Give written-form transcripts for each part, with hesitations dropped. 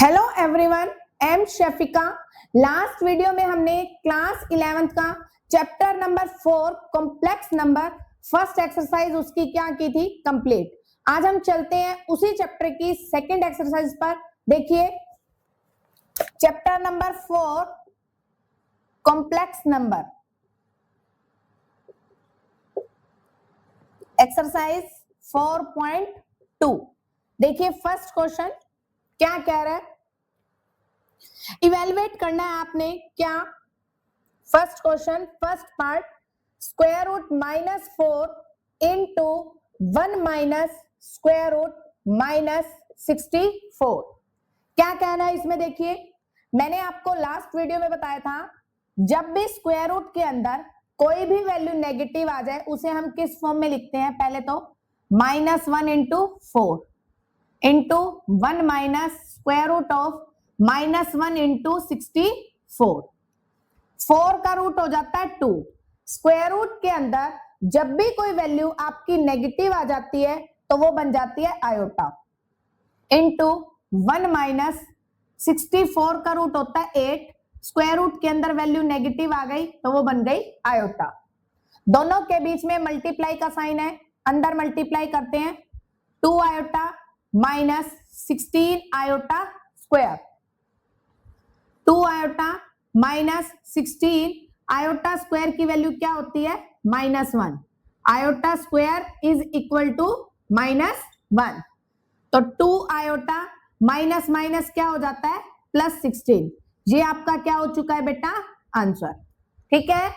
Hello everyone, I'm Shafika. Last video में हमने class 11th का chapter number 4 complex number first exercise उसकी क्या की थी, कंप्लीट। आज हम चलते हैं उसी चैप्टर की सेकंड एक्सरसाइज पर। देखिए chapter number 4 complex number, exercise 4.2। देखिए फर्स्ट क्वेश्चन क्या कह रहा है, इवेलुएट करना है आपने। क्या first question, first part, square root -4 into 1 minus square root -64। क्या कहना है इसमें? देखिए मैंने आपको लास्ट वीडियो में बताया था, जब भी स्क्वायर रूट के अंदर कोई भी वैल्यू नेगेटिव आ जाए उसे हम किस फॉर्म में लिखते हैं? पहले तो -1 into 4 into 1 minus square root of -1 into 64। 4 का रूट हो जाता है 2। स्क्वायर रूट के अंदर जब भी कोई वैल्यू आपकी नेगेटिव आ जाती है तो वो बन जाती है आयोटा, इंटू 1 माइनस 64 का रूट होता है 8। स्क्वायर रूट के अंदर वैल्यू नेगेटिव आ गई तो वो बन गई आयोटा। दोनों के बीच में मल्टीप्लाई का साइन है, अंदर मल्टीप्लाई करते हैं। 2 iota minus 16 iota square, 2 iota minus 16 iota square की वैल्यू क्या होती है? -1। Iota square is equal to -1। तो 2 आयोटा माइनस माइनस क्या हो जाता है? +16। ये आपका क्या हो चुका है बेटा? आंसर। ठीक है,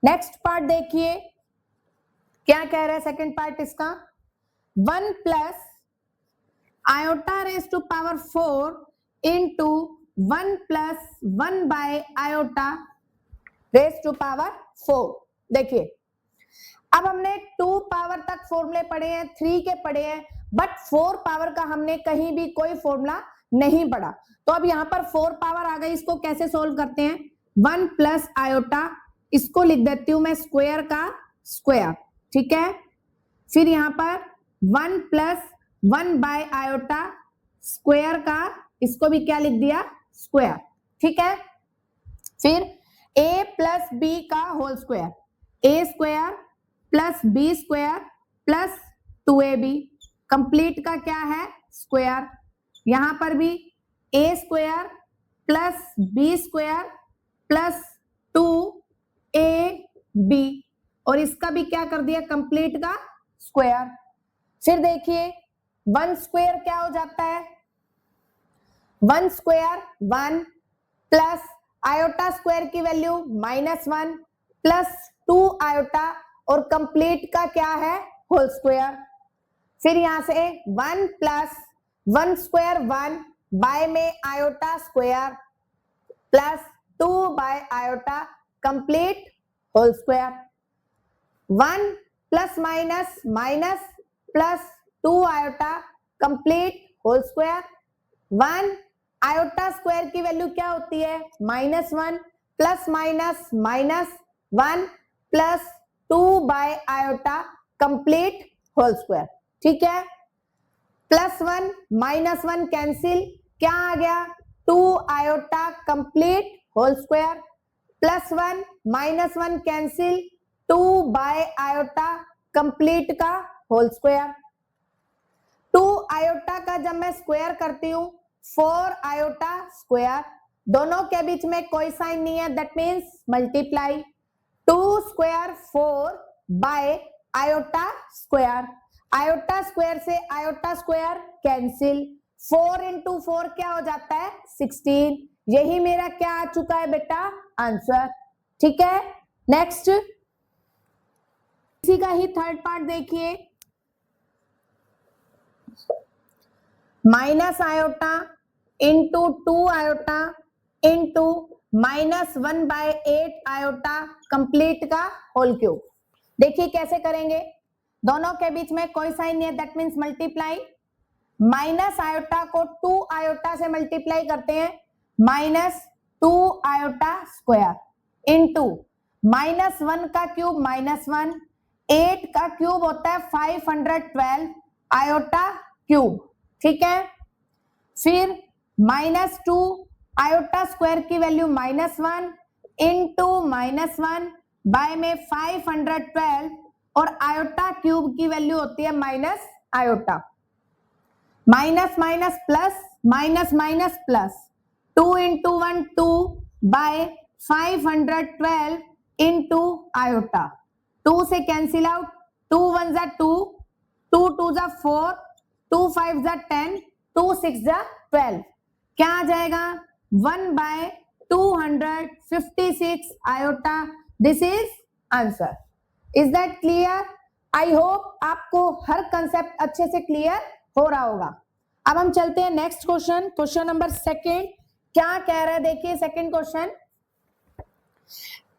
नेक्स्ट पार्ट देखिए क्या कह रहा है सेकंड पार्ट इसका। 1 plus iota raise to power 4 into 1 plus 1 by iota raise to power 4। देखिए अब हमने 2 पावर तक फॉर्मूले पढ़े हैं, 3 के पढ़े हैं, बट 4 पावर का हमने कहीं भी कोई फॉर्मूला नहीं पढ़ा। तो अब यहां पर 4 पावर आ गई, इसको कैसे सोल्व करते हैं? 1 प्लस आयोटा, इसको लिख देती हूं मैं स्क्वायर का स्क्वायर। ठीक है, फिर यहां पर 1 प्लस 1 बाय आयोटा स्क्वायर का, इसको भी क्या लिख दिया? स्क्वायर। ठीक है, फिर a प्लस बी का whole square, A square plus B square plus 2ab, complete का क्या है? स्क्वायर। यहां पर भी a square plus B square plus 2ab, और इसका भी क्या कर दिया? कंप्लीट का स्क्वायर। फिर देखिए 1 स्क्वायर क्या हो जाता है? 1 स्क्वायर 1 प्लस आयोटा स्क्वायर की वैल्यू -1 प्लस 2 आयोटा, और कंप्लीट का क्या है? Whole square. फिर यहां से 1 प्लस 1 स्क्वायर 1 बाय में iota square plus 2 by iota complete whole square. 1 plus minus minus plus 2 iota complete whole square. 1 iota square की वैल्यू क्या होती है? -1 plus minus minus 1 plus 2 by iota complete whole square. ठीक है, +1 -1 cancel, क्या आ गया? 2 iota complete whole square, +1 -1 cancel, 2 by iota complete का होल स्क्वायर। 2 आयोटा का जब मैं स्क्वायर करती हूं 4 आयोटा स्क्वायर, दोनों के बीच में कोई साइन नहीं है, that means multiply. 2 square 4 by iota square, iota square से आयोटा स्क्वायर कैंसिल, 4 इंटू 4 क्या हो जाता है? 16। यही मेरा क्या आ चुका है बेटा? आंसर। ठीक है, नेक्स्ट इसी का ही थर्ड पार्ट देखिए। Minus iota into 2 iota into -1 by 8 iota complete का होल क्यूब। देखिए कैसे करेंगे, दोनों के बीच में कोई साइन नहीं है, that means multiply. Minus iota को 2 आयोटा से मल्टीप्लाई करते हैं, -2 आयोटा स्क्वायर इंटू -1 का क्यूब -1, 8 का क्यूब होता है 512 आयोटा क्यूब। ठीक है, फिर -2 आयोटा स्क्वायर की वैल्यू -1 इंटू -1 बाय में 512 और आयोटा क्यूब की वैल्यू होती है minus iota, minus minus plus, minus minus plus, 2 into 1 2 by 512 into iota, 2 से कैंसिल आउट, 2 1 जा 2, 2 2 जा 4, 2 5 जा 10, 2 6 जा 12, क्या आ जाएगा 1 by 256 iota. This is answer. Is that clear? I hope आपको हर कंसेप्ट अच्छे से क्लियर हो रहा होगा। अब हम चलते हैं next question, question number second. क्या कह रहा है देखिए second question,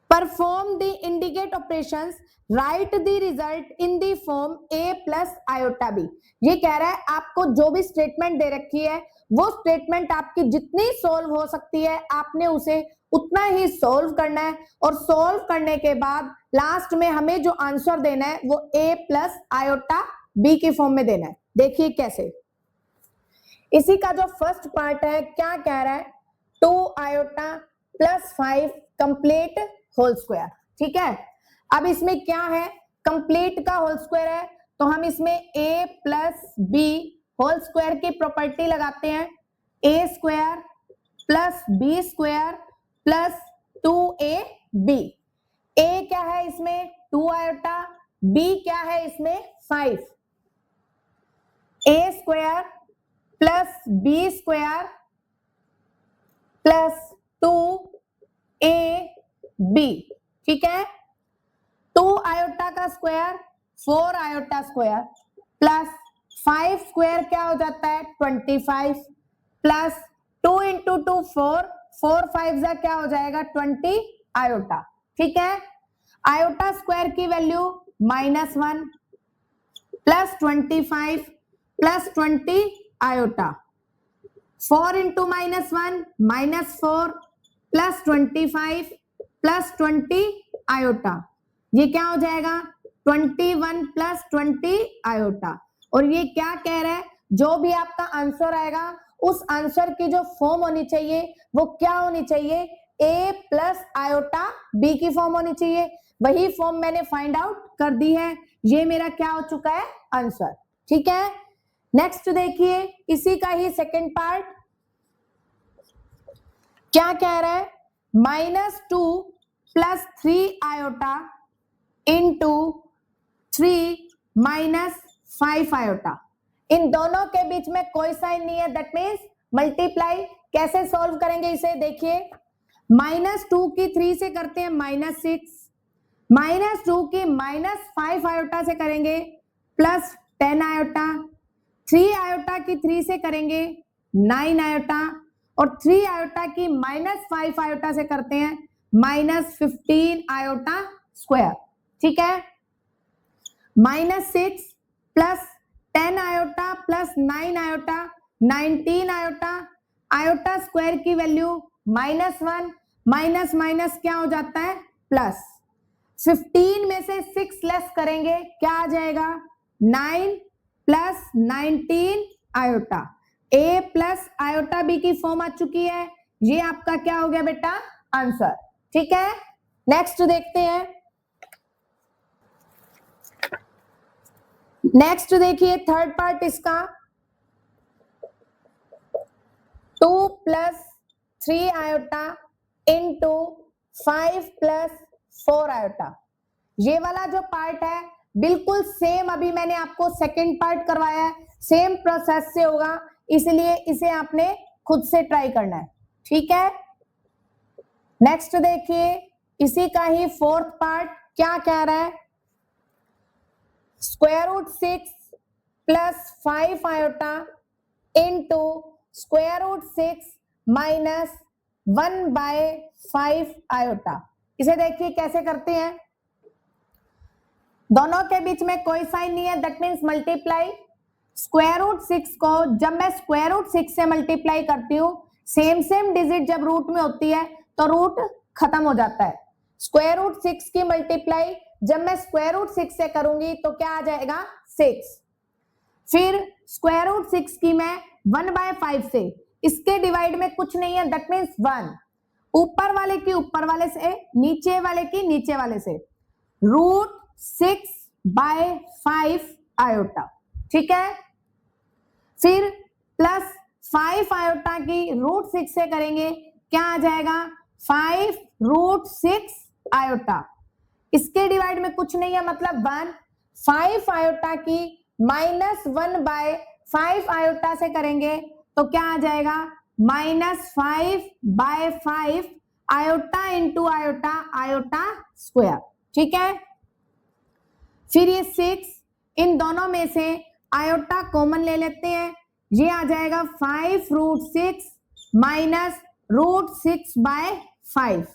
perform the indicate operations, right the result in the form a plus iota b। ये कह रहा है आपको जो भी स्टेटमेंट दे रखी है वो स्टेटमेंट आपकी जितनी सोल्व हो सकती है आपने उसे उतना ही सोल्व करना है, और सोल्व करने के बाद लास्ट में हमें जो आंसर देना है वो a प्लस आयोटा b की फॉर्म में देना है। देखिए कैसे, इसी का जो फर्स्ट पार्ट है क्या कह रहा है, 2 iota plus 5 complete whole square. ठीक है, अब इसमें क्या है, कंप्लीट का होल स्क्वायर है तो हम इसमें a plus b whole square की प्रॉपर्टी लगाते हैं, a square plus B square plus 2ab। a क्या है इसमें 2 आयोटा, b क्या है इसमें 5, a square plus B square plus 2ab। ठीक है, 2 आयोटा का square 4 iota square plus 5 square क्या हो जाता है 25 प्लस 2 इंटू 2 4, 4 5 जा क्या हो जाएगा 20 आयोटा। ठीक है, आयोटा स्क्वायर की value -1 plus 25 plus 20 iota, 4 into -1 -4 plus 25 plus 20 iota, ये क्या हो जाएगा 21 प्लस 20 आयोटा। और ये क्या कह रहा है, जो भी आपका आंसर आएगा उस आंसर की जो फॉर्म होनी चाहिए वो क्या होनी चाहिए, a प्लस आयोटा b की फॉर्म होनी चाहिए। वही फॉर्म मैंने फाइंड आउट कर दी है, ये मेरा क्या हो चुका है आंसर। ठीक है, नेक्स्ट देखिए इसी का ही सेकंड पार्ट क्या कह रहा है, -2 plus 3 iota into 3 minus 5 iota. इन दोनों के बीच में कोई साइन नहीं है, दैट मीन्स मल्टीप्लाई। कैसे सॉल्व करेंगे इसे देखिए, -2 की 3 से करते हैं -6, -2 की -5 आयोटा से करेंगे प्लस 10 आयोटा, 3 आयोटा की 3 से करेंगे 9 आयोटा, और 3 आयोटा की -5 आयोटा से करते हैं -15 आयोटा स्क्वायर। ठीक है, -6 plus 10 iota plus 9 iota 19 iota, iota square की वैल्यू -1 माइनस माइनस क्या हो जाता है प्लस, 15 में से 6 लेस करेंगे क्या आ जाएगा 9 plus 19 iota. a plus iota b की फॉर्म आ चुकी है, ये आपका क्या हो गया बेटा आंसर। ठीक है, नेक्स्ट देखते हैं। नेक्स्ट देखिए थर्ड पार्ट इसका, 2 plus 3 iota into 5 plus 4 iota. ये वाला जो पार्ट है बिल्कुल सेम अभी मैंने आपको सेकंड पार्ट करवाया है, सेम प्रोसेस से होगा, इसलिए इसे आपने खुद से ट्राई करना है। ठीक है, नेक्स्ट देखिए इसी का ही फोर्थ पार्ट क्या कह रहा है, √6 plus 5 iota into √6 minus 1/5 iota. इसे देखिए कैसे करते हैं, दोनों के बीच में कोई साइन नहीं है, दैट मीन्स मल्टीप्लाई। √6 को जब मैं √6 से मल्टीप्लाई करती हूँ, सेम डिजिट जब रूट में होती है तो रूट खत्म हो जाता है। √6 की मल्टीप्लाई जब मैं √6 से करूंगी तो क्या आ जाएगा 6, फिर √6 की मैं 1/5 से, इसके डिवाइड में कुछ नहीं है, दैट मीन्स 1, ऊपर वाले की ऊपर वाले से, नीचे वाले की नीचे वाले से, √6/5 आयोटा, ठीक है। फिर प्लस 5 आयोटा की √6 से करेंगे, क्या आ जाएगा 5√6 आयोटा, इसके डिवाइड में कुछ नहीं है मतलब 1, 5 आयोटा की -1/5 आयोटा से करेंगे तो क्या आ जाएगा -5/5 iota into iota, iota square, ठीक है। फिर ये 6, इन दोनों में से आयोटा कॉमन ले लेते हैं, ये आ जाएगा 5√6 -√6/5,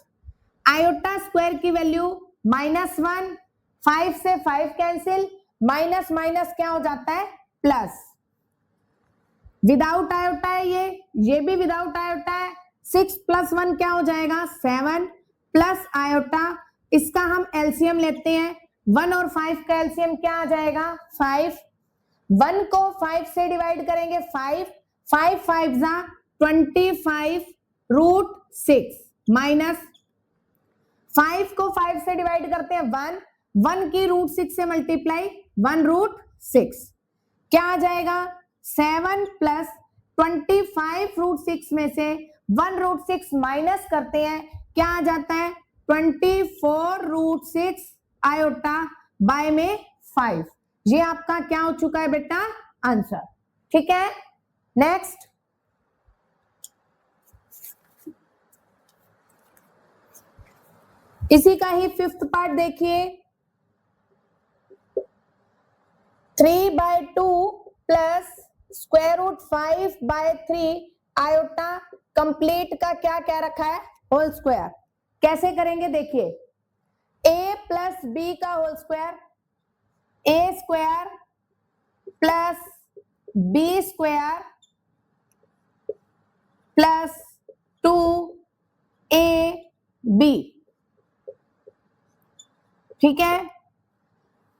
आयोटा स्क्वायर की वैल्यू -1, 5 से 5 कैंसिल, माइनस माइनस क्या हो जाता है प्लस, विदाउट आयोटा है ये भी विदाउट आयोटा है, 6 + 1 क्या हो जाएगा 7 प्लस आयोटा, इसका हम एलसीएम लेते हैं, 1 और 5 का एलसीएम क्या आ जाएगा 5, 1 को 5 से डिवाइड करेंगे 5, 5 5 जा 25√6 माइनस 5 को 5 से डिवाइड करते हैं 1, 1 की √6 से मल्टीप्लाई 1√6, क्या आ जाएगा 7 प्लस 25√6 में से 1√6 माइनस करते हैं, क्या आ जाता है 24√6 आयोटा बाय में 5, ये आपका क्या हो चुका है बेटा आंसर, ठीक है। नेक्स्ट इसी का ही 5th पार्ट देखिए, 3/2 प्लस √5/3 आयोटा कंप्लीट का क्या क्या रखा है होल स्क्वायर, कैसे करेंगे देखिए, a प्लस b का whole square, a square plus b square plus 2ab, ठीक है।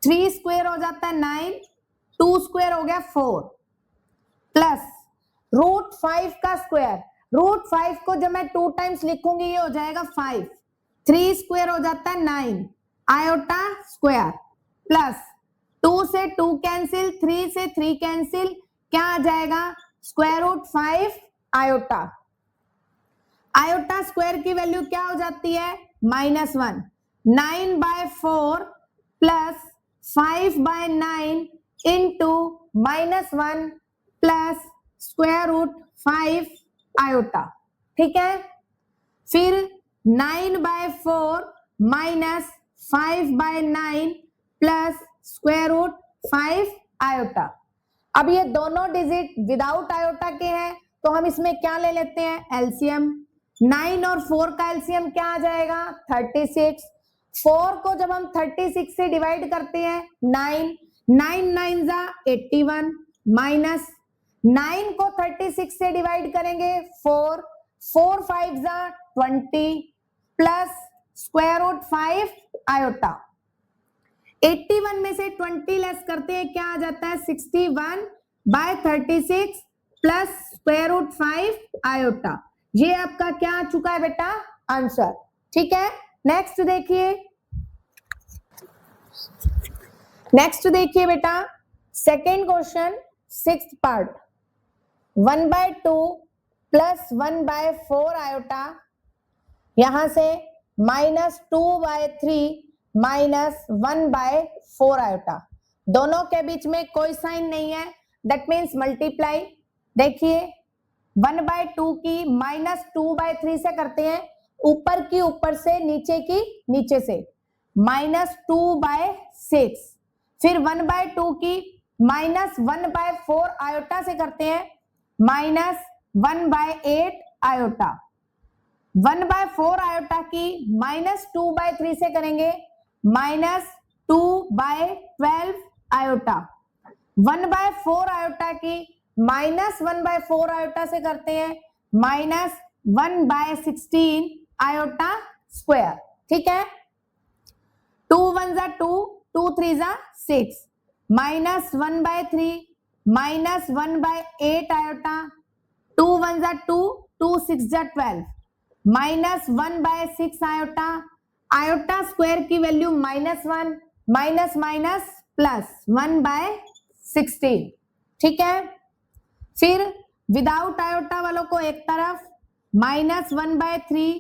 3 स्क्वायर हो जाता है 9, 2 स्क्वायर हो गया 4 प्लस √5 का स्क्वायर, √5 को जब मैं 2 टाइम्स लिखूंगी ये हो जाएगा 5, 3 स्क्वायर हो जाता है 9 आयोटा स्क्वायर प्लस 2 से 2 कैंसिल, 3 से 3 कैंसिल, क्या आ जाएगा √5 आयोटा, आयोटा स्क्वायर की वैल्यू क्या हो जाती है -1, 9/4 प्लस 5/9 इंटू -1 प्लस √5 आयोटा, ठीक है। फिर 9/4 माइनस 5/9 प्लस √5 आयोटा, अब ये दोनों डिजिट विदाउट आयोटा के हैं तो हम इसमें क्या ले लेते हैं एलसीएम, 9 और 4 का एलसीएम क्या आ जाएगा 36, 4 को जब हम 36 से डिवाइड करते हैं 9, 9 9 जा 81 माइनस 9 को 36 से डिवाइड करेंगे 4, 4 5 जा 20 प्लस √5 आयोटा, 81 में से 20 लेस करते हैं क्या आ जाता है 61/36 प्लस √5 आयोटा, ये आपका क्या आ चुका है बेटा आंसर, ठीक है। नेक्स्ट देखिए बेटा second question 6th part, 1/2 plus 1/4 iota, यहां से -2/3 माइनस 1/4 आयोटा, दोनों के बीच में कोई साइन नहीं है, दैट मीन्स मल्टीप्लाई, देखिए 1/2 की -2/3 से करते हैं, ऊपर की ऊपर से नीचे की नीचे से -2/6, फिर 1/2 की -1/4 आयोटा से करते हैं -1/8 आयोटा, 1/4 आयोटा की -2/3 से करेंगे -2/12 आयोटा, 1/4 आयोटा की -1/4 आयोटा से करते हैं -1/16 आयोटा स्क्वायर, ठीक है। 2 1 जा 2, 2 3 जा 6, -1/3 -1/8 आयोटा 2 1 जा 2, 2 6 जा 12, माइनस 1/6 आयोटा, आयोटा स्क्वायर की वैल्यू -1, माइनस माइनस प्लस 1/16, ठीक है। फिर विदाउट आयोटा वालों को एक तरफ, -1/3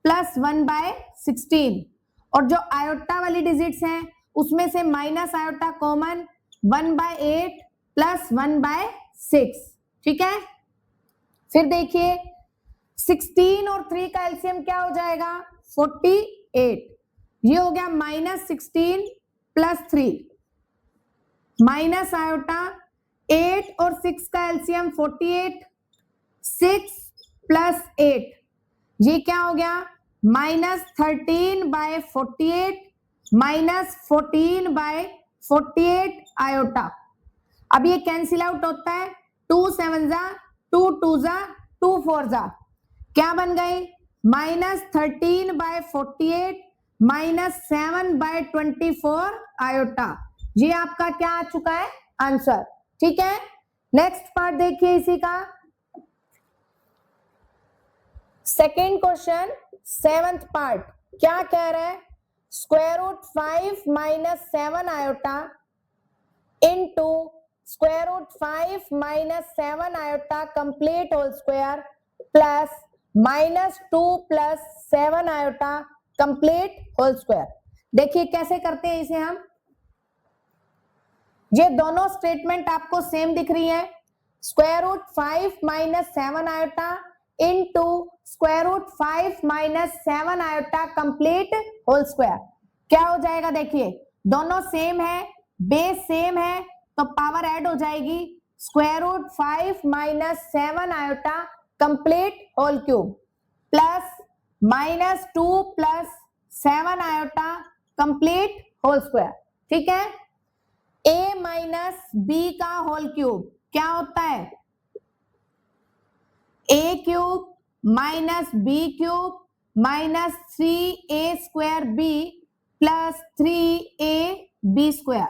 प्लस 1/16, और जो आयोटा वाली डिजिट्स हैं उसमें से माइनस आयोटा कॉमन, 1/8 प्लस 1/6, ठीक है। फिर देखिए 16 और 3 का एलसीएम क्या हो जाएगा, 48, ये हो गया -16 प्लस 3, माइनस आयोटा 8 और 6 का एलसीएम 48, 6 प्लस 8, ये क्या हो गया, -13/48 माइनस 14/48 आयोटा। अब ये कैंसिल आउट होता है, 2 7 जा 2 2 जा 2 4 जा, क्या बन गई, -13/48 माइनस 7/24 आयोटा। ये आपका क्या आ चुका है, आंसर, ठीक है। नेक्स्ट पार्ट देखिए इसी का, सेकेंड क्वेश्चन 7th पार्ट, क्या कह रहा है, √5 minus 7 iota into √5 minus 7 iota complete whole square plus -2 plus 7 iota complete whole square. देखिए कैसे करते हैं इसे हम, ये दोनों स्टेटमेंट आपको सेम दिख रही है, √5 minus 7 iota into √5 minus 7 iota complete whole square, क्या हो जाएगा, देखिए दोनों सेम है, बेस सेम है, तो पावर ऐड हो जाएगी, √5 minus 7 iota complete whole cube plus -2 plus 7 iota complete whole square, ठीक है। a माइनस बी का होल क्यूब क्या होता है, a cube minus b cube minus 3a² b plus 3ab²।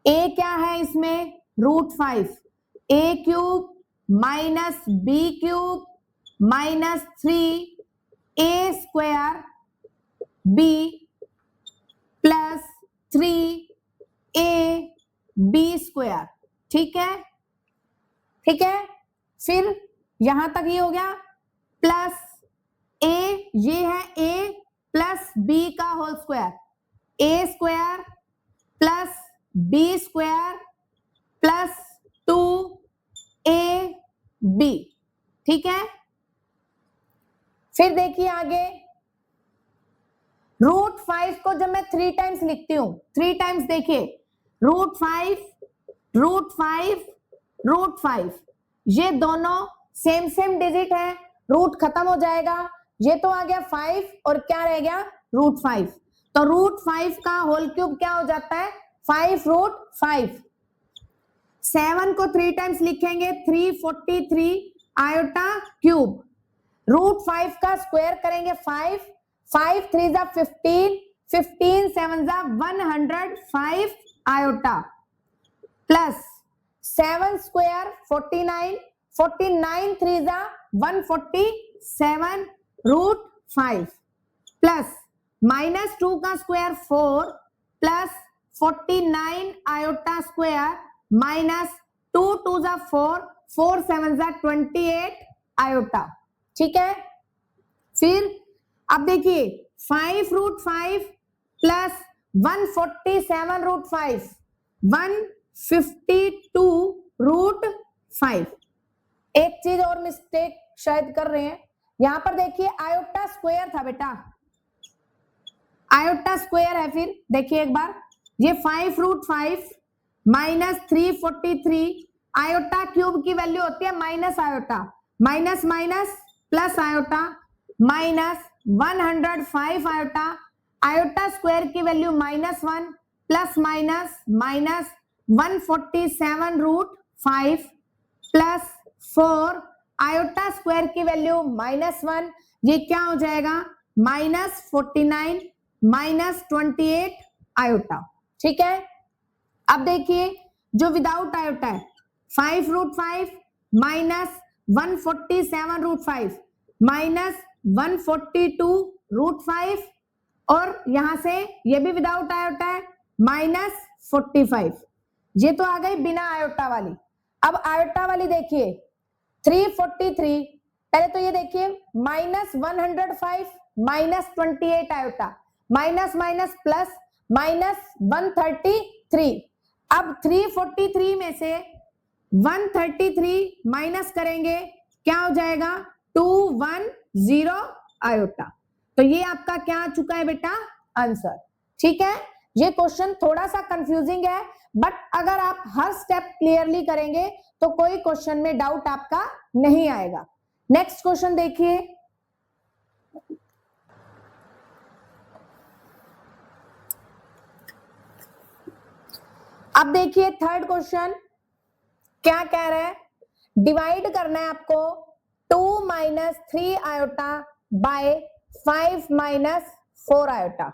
a क्या है इसमें, √5, a cube minus b cube minus 3a² b plus 3ab², ठीक है, ठीक है। फिर यहां तक ये हो गया, प्लस a, ये है a प्लस b का whole square, a² plus b² plus 2ab, ठीक है। फिर देखिए आगे, √5 को जब मैं 3 टाइम्स लिखती हूं, 3 टाइम्स देखिए, √5 √5 ये दोनों सेम डिजिट है, रूट खत्म हो जाएगा, ये तो आ गया 5 और क्या रह गया, √5, तो √5 का होल क्यूब क्या हो जाता है, 5√5। 7 को 3 टाइम्स लिखेंगे, 343 आयोटा क्यूब, √5 का स्क्वायर करेंगे 5, 5 3 जा 15, 15 7 जा 105 आयोटा प्लस 7 स्क्वायर 49, 49 3 जा 147 √5 प्लस -2 का square 4 plus 49 iota square minus 2 2 जा 4, 4 7 जा 28 आयोटा, ठीक है। फिर अब देखिए 5√5 प्लस 147 √5, 152 √5। एक चीज और मिस्टेक शायद कर रहे हैं, यहां पर देखिए आयोटा स्क्वायर था बेटा, आयोटा स्क्वायर है, फिर देखिए एक बार, ये 5√5 माइनस 343 आयोटा क्यूब की वैल्यू होती है minus iota, minus minus plus iota minus 105 iota, iota square की value -1 plus minus minus 147 √5 plus 4 iota square की वैल्यू -1, ये क्या हो जाएगा, -49 -28 आयोटा, ठीक है। अब देखिए जो विदाउट आयोटा है, 5√5 माइनस 147√5 माइनस 142√5 और यहां से ये भी विदाउट आयोटा है -45। ये तो आ गई बिना आयोटा वाली। अब आयोटा वाली देखिए 343, पहले तो ये देखिए -105 -28 आयोटा, माइनस माइनस प्लस -133। अब 343 में से 133 माइनस करेंगे, क्या हो जाएगा 210 आयोटा। तो ये आपका क्या आ चुका है बेटा आंसर। ठीक है, ये क्वेश्चन थोड़ा सा कंफ्यूजिंग है, बट अगर आप हर स्टेप क्लियरली करेंगे तो कोई क्वेश्चन में डाउट आपका नहीं आएगा। नेक्स्ट क्वेश्चन देखिए, अब देखिए थर्ड क्वेश्चन क्या कह रहा है, डिवाइड करना है आपको 2 - 3 आयोटा बाय 5 - 4 आयोटा।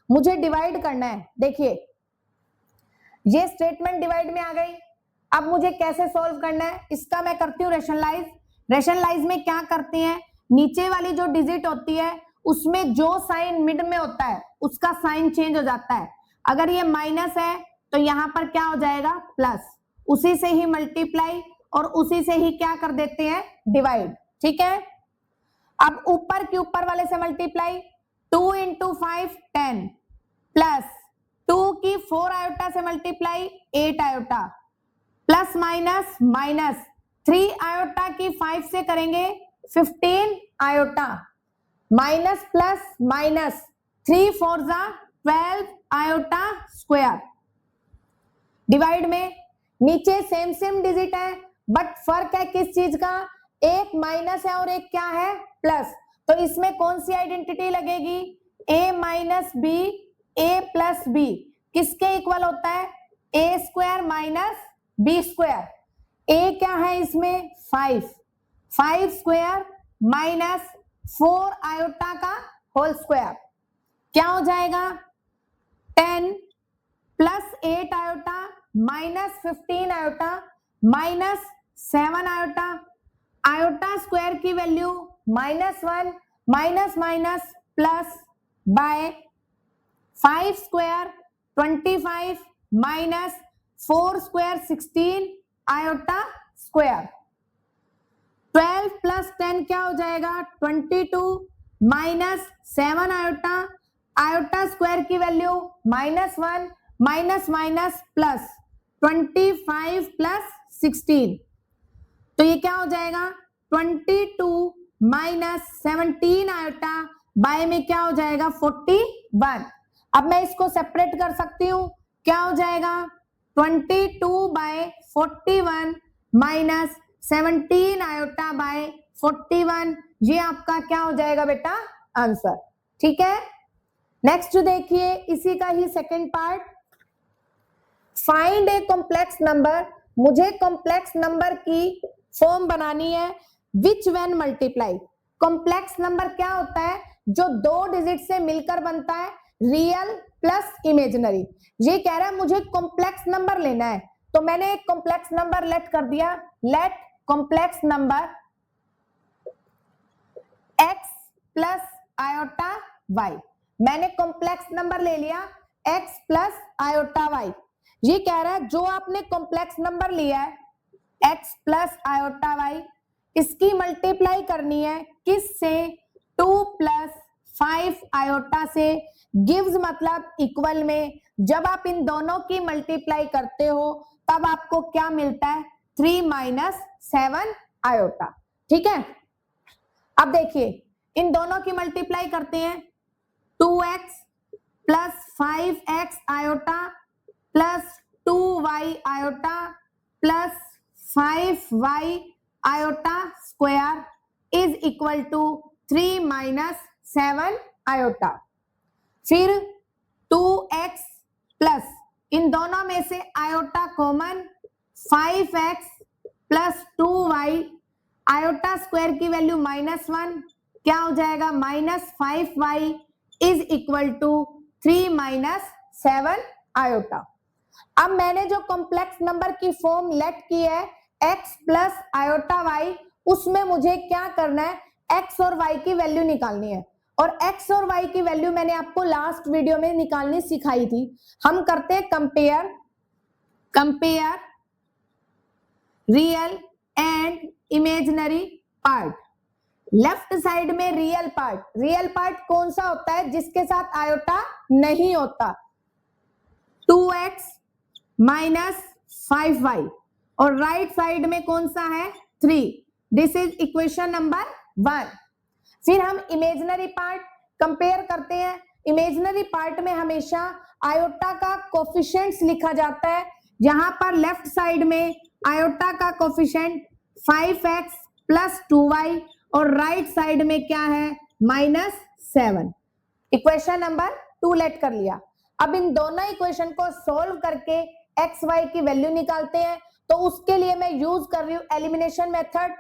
मुझे डिवाइड करना है। देखिए ये स्टेटमेंट डिवाइड में आ गई। अब मुझे कैसे सॉल्व करना है, इसका मैं करती हूँ रेशनलाइज। रेशनलाइज में क्या करते हैं, नीचे वाली जो डिजिट होती है उसमें जो साइन मिड में होता है उसका साइन चेंज हो जाता है। अगर ये माइनस है तो यहां पर क्या हो जाएगा प्लस, उसी से ही मल्टीप्लाई और उसी से ही क्या कर देते हैं डिवाइड। ठीक है, अब ऊपर के ऊपर वाले से मल्टीप्लाई, 2 × 5 10 प्लस 2 की 4 आयोटा से multiply 8 iota plus minus minus 3 iota की 5 से करेंगे 15 iota minus plus minus 3 4 12 iota square. Divide में नीचे सेम सेम डिजिट है बट फर्क है किस चीज का, एक माइनस है और एक क्या है प्लस। तो इसमें कौन सी आइडेंटिटी लगेगी, a - b a + b किसके इक्वल होता है, a² - b²। a क्या है इसमें 5 स्क्वायर माइनस 4 आयोटा का होल स्क्वायर, क्या हो जाएगा 10 + 8 iota minus 15 iota minus 7 iota. Iota square की value -1 minus minus plus by 5 square 25 minus 4 square 16 iota square. 12 + 10 क्या हो जाएगा 22 माइनस 7 आयोटा, आयोटा स्क्वायर की वैल्यू -1 माइनस माइनस प्लस 25 + 16। तो ये क्या हो जाएगा 22 माइनस 17 आयोटा बाय में क्या हो जाएगा 41। अब मैं इसको सेपरेट कर सकती हूं, क्या हो जाएगा 22/41 माइनस 17 आयोटा बाय 41। ये आपका क्या हो जाएगा बेटा आंसर। ठीक है, नेक्स्ट देखिए इसी का ही second part, find a complex number. मुझे कॉम्प्लेक्स नंबर की फॉर्म बनानी है which when multiply. Complex number क्या होता है, जो 2 डिजिट से मिलकर बनता है, रियल प्लस इमेजिनरी। ये कह रहा है मुझे कॉम्प्लेक्स नंबर लेना है, तो मैंने एक कॉम्प्लेक्स नंबर लेट कर दिया, let complex number x + iota y। मैंने कॉम्प्लेक्स नंबर ले लिया x + आयोटा y। ये कह रहा है जो आपने कॉम्प्लेक्स नंबर लिया है x + आयोटा y, इसकी मल्टीप्लाई करनी है किससे 2 + 5 आयोटा से, गिव्स मतलब इक्वल में। जब आप इन दोनों की मल्टीप्लाई करते हो तब आपको क्या मिलता है 3 - 7 आयोटा। ठीक है, अब देखिए इन दोनों की मल्टीप्लाई करते हैं, 2x + 5x iota plus 2y iota plus 5y iota square is equal to 3 - 7 iota. फिर 2x प्लस इन दोनों में से iota common, 5x plus 2y iota square की वैल्यू -1, क्या हो जाएगा -5y is equal to 3 - 7 iota. अब मैंने जो कॉम्प्लेक्स नंबर की फॉर्म लेट की है x + आयोटा y, उसमें मुझे क्या करना है, x और y की वैल्यू निकालनी है। और x और y की वैल्यू मैंने आपको लास्ट वीडियो में निकालनी सिखाई थी। हम करते हैं compare real and imaginary part. Left side में रियल पार्ट कौन सा होता है, जिसके साथ आयोटा नहीं होता, 2x माइनस 5y। और राइट साइड में कौन सा है, 3। This is equation number 1। फिर हम इमेजिनरी पार्ट कंपेयर करते हैं। इमेजिनरी पार्ट में हमेशा आयोटा का कोफिशिएंट्स लिखा जाता है। यहां पर लेफ्ट साइड में आयोटा का कोफिशिएंट 5x प्लस 2y और राइट साइड में क्या है, -7। इक्वेशन नंबर 2 लेट कर लिया। अब इन दोनों इक्वेशन को सोल्व करके एक्स वाई की वैल्यू निकालते हैं। तो उसके लिए मैं यूज कर रही हूं एलिमिनेशन मेथड,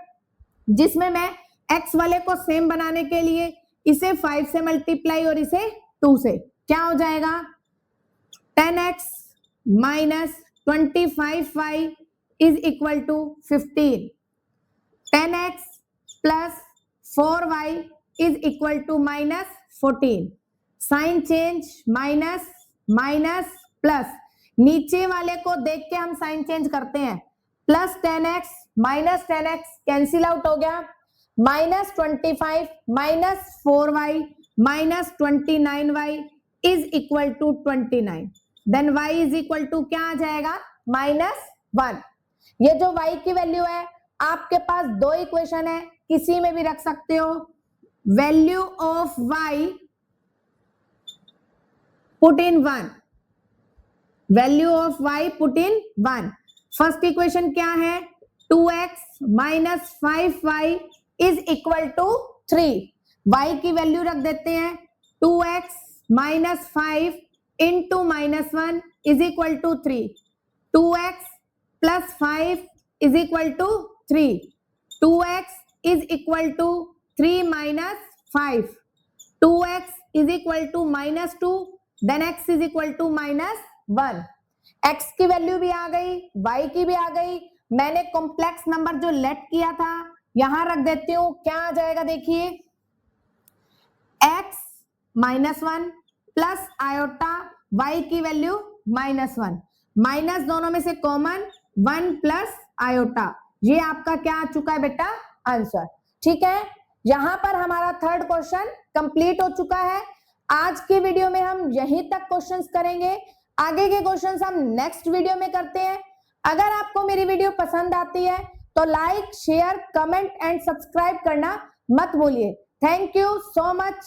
जिसमें मैं एक्स वाले को सेम बनाने के लिए इसे 5 से मल्टीप्लाई और इसे 2 से, क्या हो जाएगा, 10x minus 25y is equal to 15। 10x plus 4y is equal to -14। Sign change minus minus plus, नीचे वाले को देख के हम साइन चेंज करते हैं। Plus 10x minus 10x cancel out हो गया, -25 minus 4y minus 29y is equal to 29। Then y is equal to क्या आ जाएगा, -1। ये जो y की वैल्यू है, आपके पास दो इक्वेशन है, किसी में भी रख सकते हो। Value of y put in 1, value of y put in 1। First equation क्या है, 2x minus 5y is equal to 3। y की वैल्यू रख देते हैं, 2x minus 5 into -1 is equal to 3। 2x plus 5 is equal to 3। 2x is equal to 3 minus 5। 2x is equal to -2, then x is equal to -1। x की value भी आ गई, y की भी आ गई। मैंने कॉम्प्लेक्स नंबर जो लेट किया था यहां रख देती हूं, क्या आ जाएगा देखिए, x -1 प्लस आयोटा y की वैल्यू -1, माइनस दोनों में से कॉमन 1 प्लस आयोटा। ये आपका क्या आ चुका है बेटा, आंसर। ठीक है, यहां पर हमारा थर्ड क्वेश्चन कंप्लीट हो चुका है। आज की वीडियो में हम यहीं तक क्वेश्चंस करेंगे, आगे के क्वेश्चंस हम नेक्स्ट वीडियो में करते हैं। अगर आपको मेरी वीडियो पसंद आती है तो like, share, comment and subscribe करना मत भूलिए। Thank you so much.